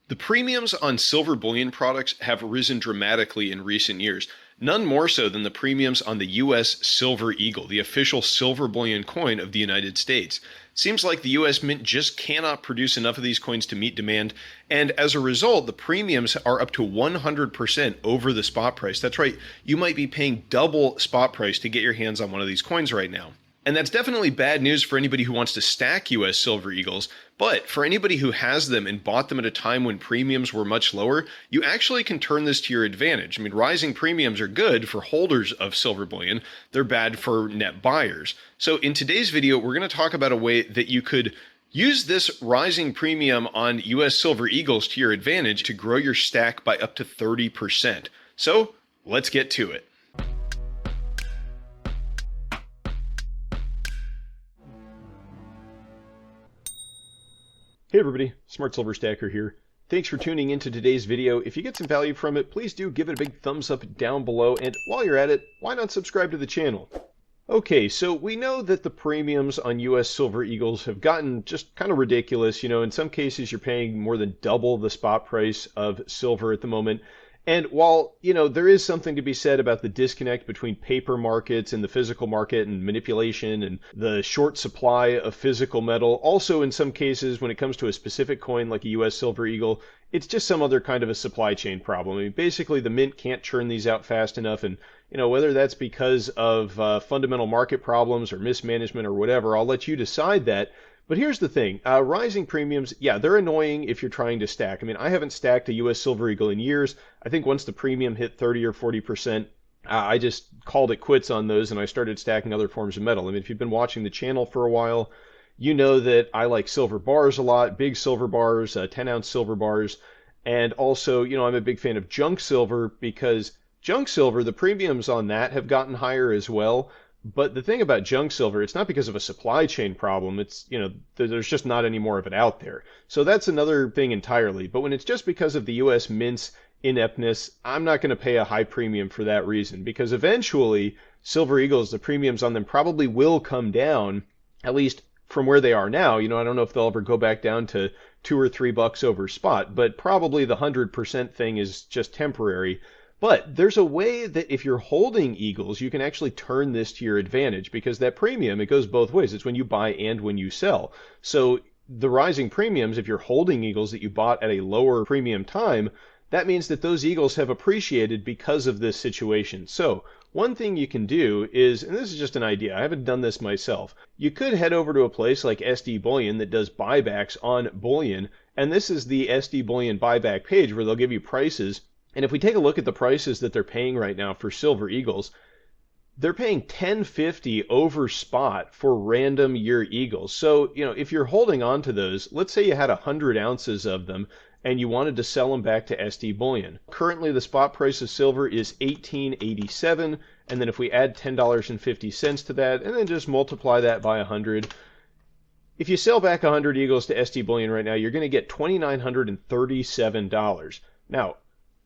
The premiums on silver bullion products have risen dramatically in recent years, none more so than the premiums on the US Silver Eagle, the official silver bullion coin of the United States. Seems like the US Mint just cannot produce enough of these coins to meet demand, and as a result, the premiums are up to 100% over the spot price. That's right, you might be paying double spot price to get your hands on one of these coins right now. And that's definitely bad news for anybody who wants to stack US Silver Eagles, but for anybody who has them and bought them at a time when premiums were much lower, you actually can turn this to your advantage. I mean, rising premiums are good for holders of silver bullion, they're bad for net buyers. So in today's video, we're going to talk about a way that you could use this rising premium on US Silver Eagles to your advantage to grow your stack by up to 30%. So let's get to it. Hey everybody, Smart Silver Stacker here. Thanks for tuning into today's video. If you get some value from it, please do give it a big thumbs up down below, and while you're at it, why not subscribe to the channel? Okay, so we know that the premiums on US Silver Eagles have gotten just kind of ridiculous. You know, in some cases you're paying more than double the spot price of silver at the moment. And while, you know, there is something to be said about the disconnect between paper markets and the physical market and manipulation and the short supply of physical metal, also in some cases when it comes to a specific coin like a US Silver Eagle, it's just some other kind of a supply chain problem. I mean, basically the mint can't churn these out fast enough, and you know, whether that's because of fundamental market problems or mismanagement or whatever, I'll let you decide that. But here's the thing, rising premiums, yeah, they're annoying if you're trying to stack. I mean, I haven't stacked a US Silver Eagle in years. I think once the premium hit 30 or 40%, I just called it quits on those and I started stacking other forms of metal. I mean, if you've been watching the channel for a while, you know that I like silver bars a lot, big silver bars, 10-ounce silver bars. And also, you know, I'm a big fan of junk silver because junk silver, the premiums on that have gotten higher as well. But the thing about junk silver, it's not because of a supply chain problem. It's, you know, there's just not any more of it out there. So that's another thing entirely. But when it's just because of the US Mint's ineptness, I'm not going to pay a high premium for that reason. Because eventually, Silver Eagles, the premiums on them probably will come down, at least from where they are now. You know, I don't know if they'll ever go back down to $2 or $3 over spot, but probably the 100% thing is just temporary. But there's a way that if you're holding Eagles, you can actually turn this to your advantage, because that premium, it goes both ways. It's when you buy and when you sell. So the rising premiums, if you're holding Eagles that you bought at a lower premium time, that means that those Eagles have appreciated because of this situation. So one thing you can do is, and this is just an idea, I haven't done this myself, you could head over to a place like SD Bullion that does buybacks on bullion, and this is the SD Bullion buyback page where they'll give you prices. And if we take a look at the prices that they're paying right now for Silver Eagles, they're paying $10.50 over spot for random year Eagles. So, you know, if you're holding on to those, let's say you had 100 ounces of them and you wanted to sell them back to SD Bullion. Currently, the spot price of silver is $18.87. And then if we add $10.50 to that and then just multiply that by 100, if you sell back 100 Eagles to SD Bullion right now, you're going to get $2,937. Now,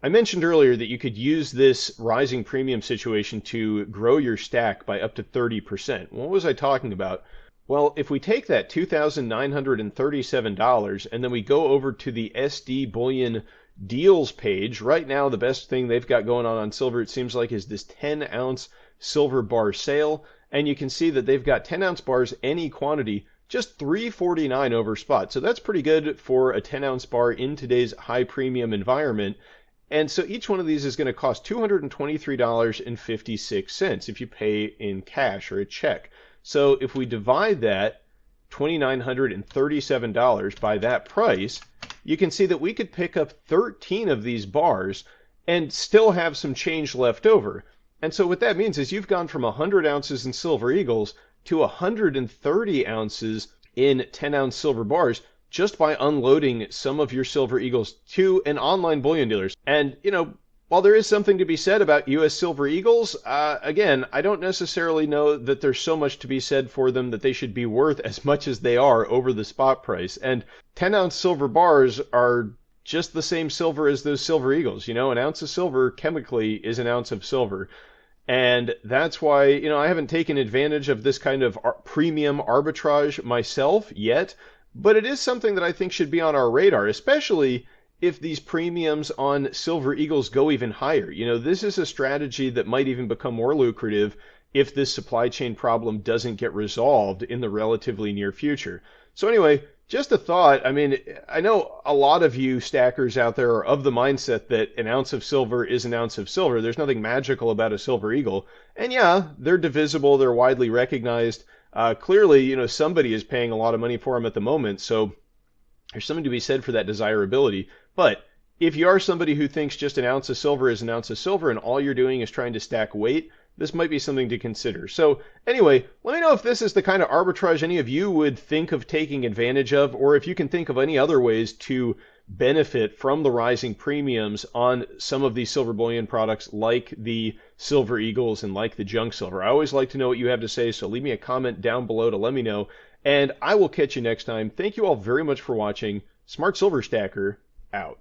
I mentioned earlier that you could use this rising premium situation to grow your stack by up to 30%. What was I talking about? Well, if we take that $2,937 and then we go over to the SD Bullion deals page, right now the best thing they've got going on silver, it seems like, is this 10-ounce silver bar sale. And you can see that they've got 10-ounce bars, any quantity, just $3.49 over spot. So that's pretty good for a 10-ounce bar in today's high premium environment. And so each one of these is going to cost $223.56 if you pay in cash or a check. So if we divide that $2,937 by that price, you can see that we could pick up 13 of these bars and still have some change left over. And so what that means is you've gone from 100 ounces in Silver Eagles to 130 ounces in 10-ounce silver bars, just by unloading some of your Silver Eagles to an online bullion dealers. And, you know, while there is something to be said about US Silver Eagles, again, I don't necessarily know that there's so much to be said for them that they should be worth as much as they are over the spot price. And 10-ounce silver bars are just the same silver as those Silver Eagles. You know, an ounce of silver chemically is an ounce of silver. And that's why, you know, I haven't taken advantage of this kind of premium arbitrage myself yet. But it is something that I think should be on our radar, especially if these premiums on silver eagles go even higher. You know, this is a strategy that might even become more lucrative if this supply chain problem doesn't get resolved in the relatively near future. So anyway, just a thought. I mean, I know a lot of you stackers out there are of the mindset that an ounce of silver is an ounce of silver. There's nothing magical about a silver eagle. And yeah, they're divisible. They're widely recognized. Clearly, you know, somebody is paying a lot of money for them at the moment. So there's something to be said for that desirability. But if you are somebody who thinks just an ounce of silver is an ounce of silver and all you're doing is trying to stack weight, this might be something to consider. So anyway, let me know if this is the kind of arbitrage any of you would think of taking advantage of, or if you can think of any other ways to benefit from the rising premiums on some of these silver bullion products like the silver eagles and like the junk silver. I always like to know what you have to say, so leave me a comment down below to let me know, and I will catch you next time. Thank you all very much for watching. Smart Silver Stacker, out.